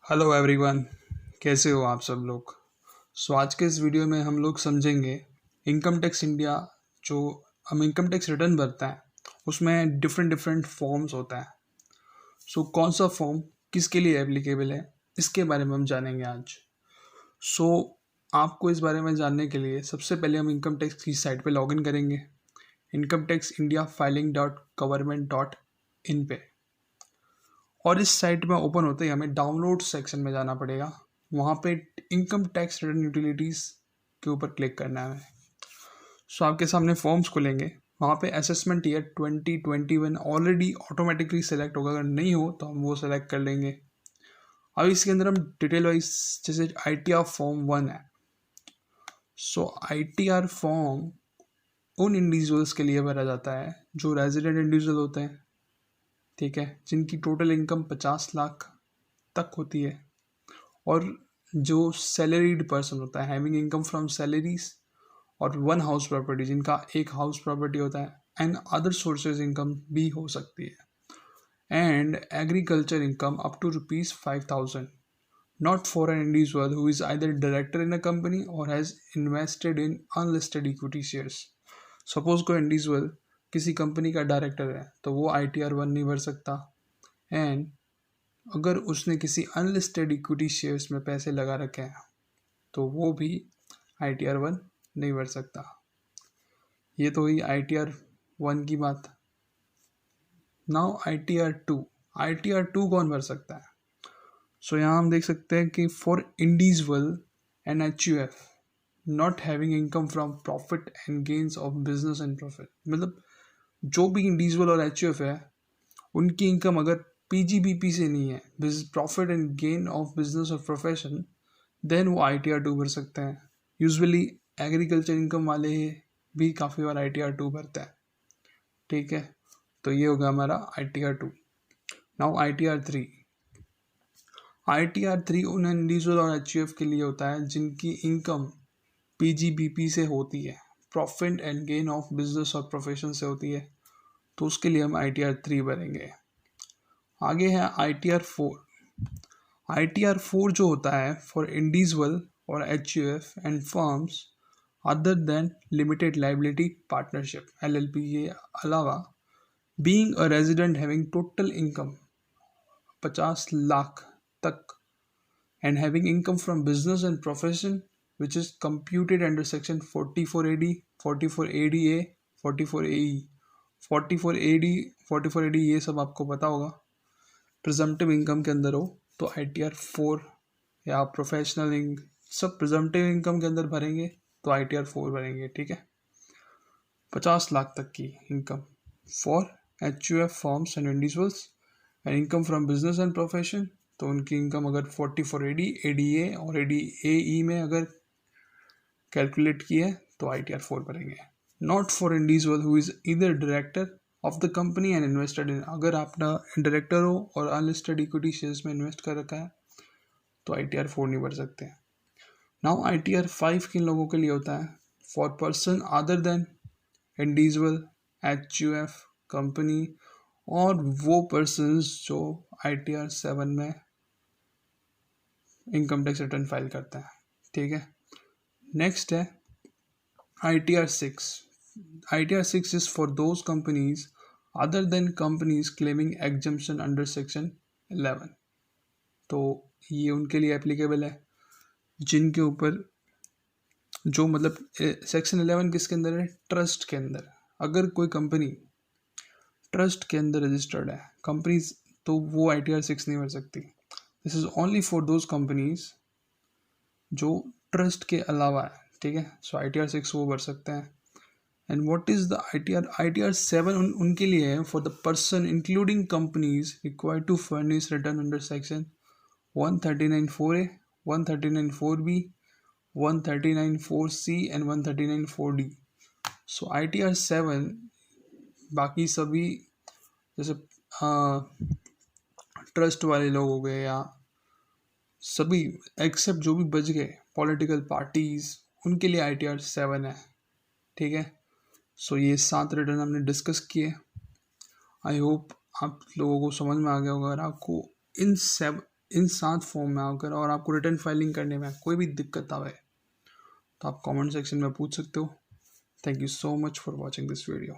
Hello everyone, कैसे हो आप सब लोग। आज के इस वीडियो में हम लोग समझेंगे इनकम टैक्स इंडिया। जो हम इनकम टैक्स रिटर्न भरते हैं उसमें डिफरेंट डिफरेंट फॉर्म्स होता है। कौन सा फॉर्म किसके लिए एप्लीकेबल है इसके बारे में हम जानेंगे आज। सो आपको इस बारे में जानने के लिए सबसे पहले हम इनकम टैक्स की साइट पे लॉगिन करेंगे, इनकम टैक्स इंडिया filing.government.in पे। और इस साइट में ओपन होते ही हमें डाउनलोड सेक्शन में जाना पड़ेगा। वहाँ पे इनकम टैक्स रिटर्न यूटिलिटीज़ के ऊपर क्लिक करना है हमें। आपके सामने फॉर्म्स खुलेंगे। वहाँ पे assessment year 2021 already automatically select होगा, अगर नहीं हो तो हम वो सेलेक्ट कर लेंगे। अब इसके अंदर हम डिटेल वाइज जैसे ITR फॉर्म 1 है। ITR फॉर्म उन इंडिविजुअल्स के लिए भरा जाता है जो रेजिडेंट इंडिविजुअल होते हैं, ठीक है, जिनकी टोटल इनकम 50 लाख तक होती है, और जो सैलरीड पर्सन होता है हैविंग इनकम फ्रॉम सैलरीज और वन हाउस प्रॉपर्टी, जिनका एक हाउस प्रॉपर्टी होता है, एंड अदर सोर्सेज इनकम भी हो सकती है, and agriculture income up to ₹5,000 not for an individual who is either director in a company or has invested in unlisted equity shares। Suppose कोई individual किसी company का director है तो वो ITR 1 नहीं भर सकता, एंड अगर उसने किसी अनलिस्टेड इक्विटी शेयर्स में पैसे लगा रखे हैं तो वो भी ITR 1 नहीं भर सकता। ये तो हुई ITR 1 की बात। नाउ ITR 2 कौन भर सकता है। यहाँ हम देख सकते हैं कि for individual and HUF not having income from profit and gains of business and profit, मतलब जो भी इंडिविजुअल और HUF है उनकी इनकम अगर PGBP से नहीं है, profit and gain of business और प्रोफेशन, देन वो ITR 2 भर सकते हैं। यूजुअली एग्रीकल्चर इनकम वाले भी काफ़ी बार ITR 2 भरते हैं, ठीक है। तो ये होगा हमारा ITR 2। नाउ ITR 3 उन इंडिविजुअल और HUF के लिए होता है जिनकी इनकम PGBP से होती है, profit and gain of business और प्रोफेशन से होती है, तो उसके लिए हम ITR 3 भरेंगे। आगे है ITR 4। ITR 4 जो होता है फॉर इंडिविजुअल और HUF and firms other than limited liability partnership LLP के अलावा, being a resident having total income 50 lakh तक and having income from business and profession which is computed under section 44AD, 44ADA, 44AE, 44AD, 44AD ये सब आपको पता होगा। Presumptive income के अंदर हो तो ITR 4 या प्रोफेशनल सब प्रिजम्पटिव इनकम के अंदर भरेंगे तो ITR 4 भरेंगे, ठीक है। 50 लाख तक की income for HUF forms and individuals, and income from business and profession, तो उनकी इनकम अगर 44AD, ADA और ADAE में अगर कैलकुलेट की है तो ITR 4 भरेंगे। Not for individual who is either director of the company and invested in, अगर आप डायरेक्टर हो और अनलिस्टेड इक्विटी शेयर्स में इन्वेस्ट कर रखा है तो ITR 4 नहीं भर सकते। नाउ ITR 5 किन लोगों के लिए होता है, for person other than individual, HUF, company, और वो पर्सन्स जो ITR 7 में इनकम टैक्स रिटर्न फाइल करते हैं, ठीक है। नेक्स्ट है ITR 6। ITR 6 is for those companies other than companies claiming exemption under section 11। तो ये उनके लिए एप्लीकेबल है जिनके ऊपर जो मतलब सेक्शन 11 किसके अंदर है, ट्रस्ट के अंदर। अगर कोई कंपनी ट्रस्ट के अंदर रजिस्टर्ड है कंपनीज तो वो ITR 6 नहीं भर सकती। This is only for those companies जो ट्रस्ट के अलावा है, ठीक है। ITR 6 वो भर सकते हैं। And what is the ITR 7 उनके लिए है for the person including companies required to furnish return under section 139(4)A, 139(4)B, 139(4)C and 139(4)D। ITR 7 बाकी सभी जैसे ट्रस्ट वाले लोग हो गए या सभी एक्सेप्ट जो भी बच गए पॉलिटिकल पार्टीज, उनके लिए ITR 7 है, ठीक है। ये 7 रिटर्न हमने डिस्कस किए। आई होप आप लोगों को समझ में आ गया होगा। अगर आपको इन इन 7 फॉर्म में आकर और आपको रिटर्न फाइलिंग करने में कोई भी दिक्कत आवे तो आप कमेंट सेक्शन में पूछ सकते हो। Thank you so much for watching this video.